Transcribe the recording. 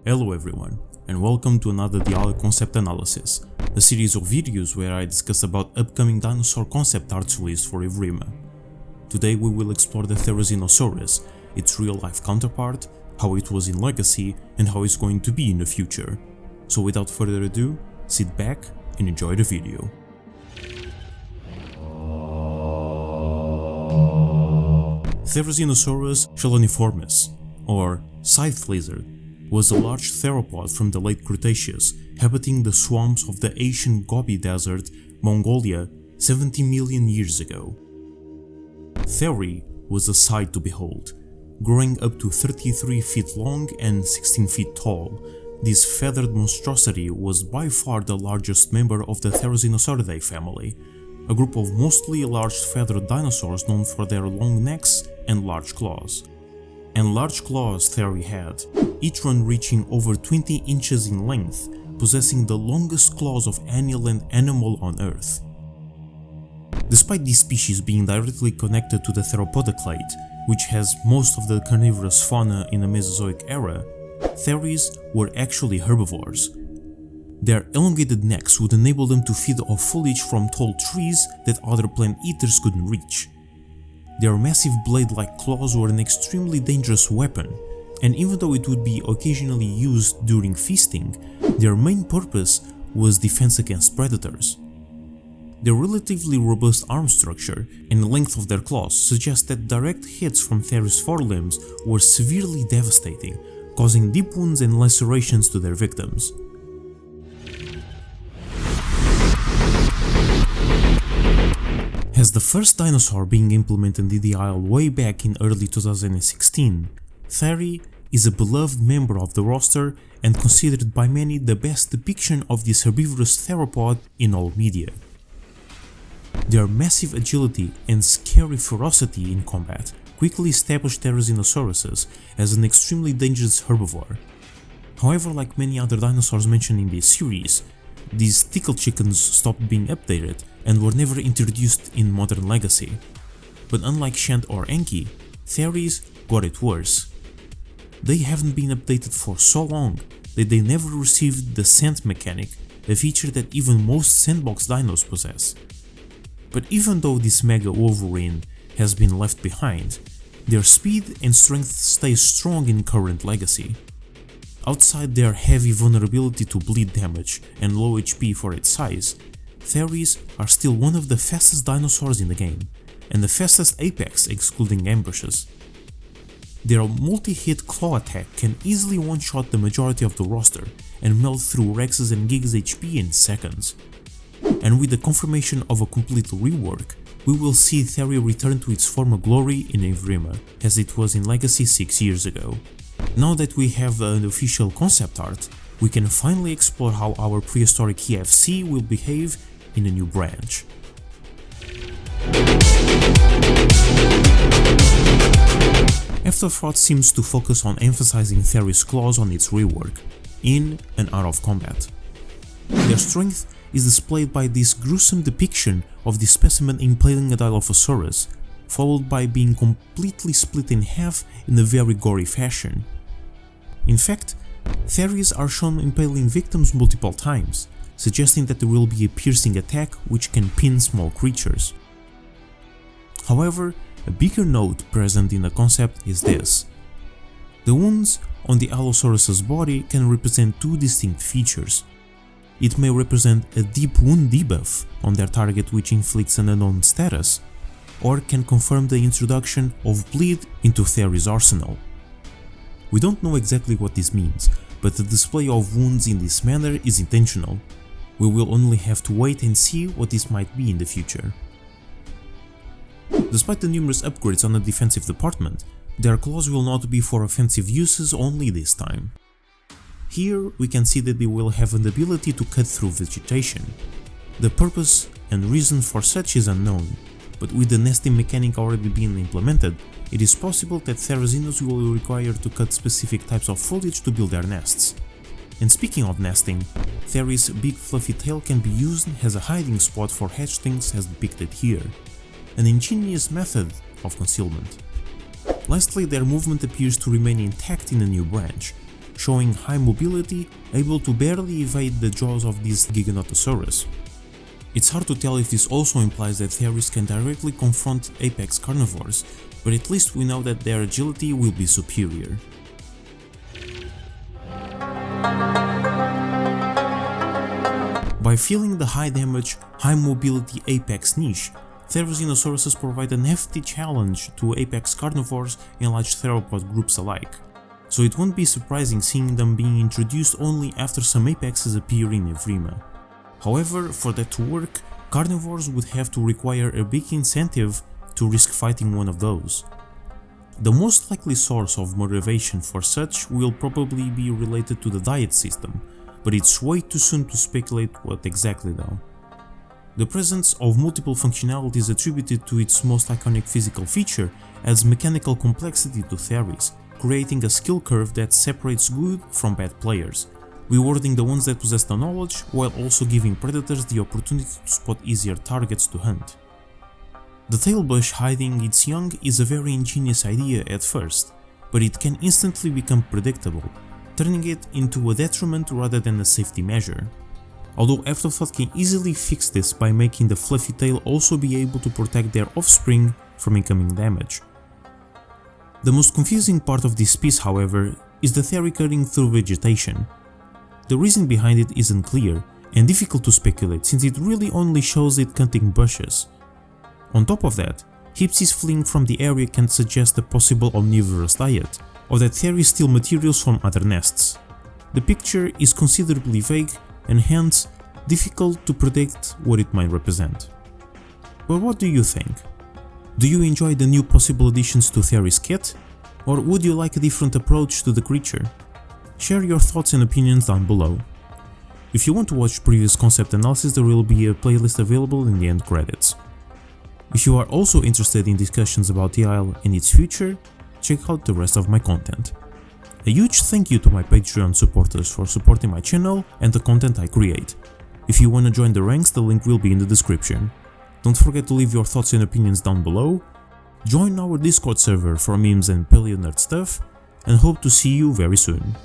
Hello everyone, and welcome to another Dialogue Concept Analysis, a series of videos where I discuss about upcoming dinosaur concept arts released for Evrima. Today we will explore the Therizinosaurus, its real-life counterpart, how it was in Legacy, and how it's going to be in the future. So without further ado, sit back and enjoy the video. Therizinosaurus cheloniformis, or scythe lizard, was a large theropod from the late Cretaceous, inhabiting the swamps of the Asian Gobi Desert, Mongolia, 70 million years ago. Theri was a sight to behold. Growing up to 33 feet long and 16 feet tall, this feathered monstrosity was by far the largest member of the Therizinosauridae family, a group of mostly large feathered dinosaurs known for their long necks and large claws. And large claws Theri had, each one reaching over 20 inches in length, possessing the longest claws of any land animal on Earth. Despite these species being directly connected to the theropod clade, which has most of the carnivorous fauna in the Mesozoic era, Theris were actually herbivores. Their elongated necks would enable them to feed off foliage from tall trees that other plant eaters couldn't reach. Their massive blade-like claws were an extremely dangerous weapon, and even though it would be occasionally used during feasting, their main purpose was defense against predators. Their relatively robust arm structure and the length of their claws suggest that direct hits from Theris' forelimbs were severely devastating, causing deep wounds and lacerations to their victims. As the first dinosaur being implemented in the Isle way back in early 2016, Theri is a beloved member of the roster and considered by many the best depiction of this herbivorous theropod in all media. Their massive agility and scary ferocity in combat quickly established Therizinosaurus as an extremely dangerous herbivore. However, like many other dinosaurs mentioned in this series, these tickle chickens stopped being updated and were never introduced in modern Legacy. But unlike Shant or Enki, Theris got it worse. They haven't been updated for so long that they never received the scent mechanic, a feature that even most sandbox dinos possess. But even though this mega wolverine has been left behind, their speed and strength stay strong in current Legacy. Outside their heavy vulnerability to bleed damage and low HP for its size, Theris are still one of the fastest dinosaurs in the game, and the fastest apex excluding ambushes. Their multi-hit claw attack can easily one-shot the majority of the roster and melt through Rex's and Giga's HP in seconds. And with the confirmation of a complete rework, we will see Theri return to its former glory in Evrima, as it was in Legacy 6 years ago. Now that we have an official concept art, we can finally explore how our prehistoric EFC will behave in a new branch. Afterthought seems to focus on emphasizing Theris' claws on its rework, in and out of combat. Their strength is displayed by this gruesome depiction of the specimen impaling a Dilophosaurus, followed by being completely split in half in a very gory fashion. In fact, Theris are shown impaling victims multiple times, suggesting that there will be a piercing attack which can pin small creatures. However, a bigger note present in the concept is this. The wounds on the Allosaurus's body can represent two distinct features. It may represent a deep wound debuff on their target which inflicts an unknown status, or can confirm the introduction of bleed into Theris' arsenal. We don't know exactly what this means, but the display of wounds in this manner is intentional. We will only have to wait and see what this might be in the future. Despite the numerous upgrades on the defensive department, their claws will not be for offensive uses only this time. Here we can see that they will have an ability to cut through vegetation. The purpose and reason for such is unknown, but with the nesting mechanic already being implemented, it is possible that Therizinos will require to cut specific types of foliage to build their nests. And speaking of nesting, Theris' big fluffy tail can be used as a hiding spot for hatchlings as depicted here, an ingenious method of concealment. Lastly, their movement appears to remain intact in the new branch, showing high mobility, able to barely evade the jaws of this Giganotosaurus. It's hard to tell if this also implies that Theris can directly confront apex carnivores, but at least we know that their agility will be superior. By filling the high damage, high mobility apex niche, Therizinosaurus provide an hefty challenge to apex carnivores and large theropod groups alike, so it won't be surprising seeing them being introduced only after some apexes appear in Evrima. However, for that to work, carnivores would have to require a big incentive to risk fighting one of those. The most likely source of motivation for such will probably be related to the diet system, but it's way too soon to speculate what exactly though. The presence of multiple functionalities attributed to its most iconic physical feature adds mechanical complexity to Theris, creating a skill curve that separates good from bad players, rewarding the ones that possess the knowledge while also giving predators the opportunity to spot easier targets to hunt. The tail bush hiding its young is a very ingenious idea at first, but it can instantly become predictable, turning it into a detriment rather than a safety measure. Although Afterthought can easily fix this by making the fluffy tail also be able to protect their offspring from incoming damage. The most confusing part of this piece, however, is the Theri cutting through vegetation. The reason behind it is unclear and difficult to speculate since it really only shows it cutting bushes. On top of that, Hypsis fleeing from the area can suggest a possible omnivorous diet, or that Theri steal materials from other nests. The picture is considerably vague and hence difficult to predict what it might represent. But what do you think? Do you enjoy the new possible additions to Theri's kit, or would you like a different approach to the creature? Share your thoughts and opinions down below. If you want to watch previous concept analysis, there will be a playlist available in the end credits. If you are also interested in discussions about the Isle and its future, check out the rest of my content. A huge thank you to my Patreon supporters for supporting my channel and the content I create. If you wanna join the ranks, the link will be in the description. Don't forget to leave your thoughts and opinions down below, join our Discord server for memes and paleo nerd stuff, and hope to see you very soon.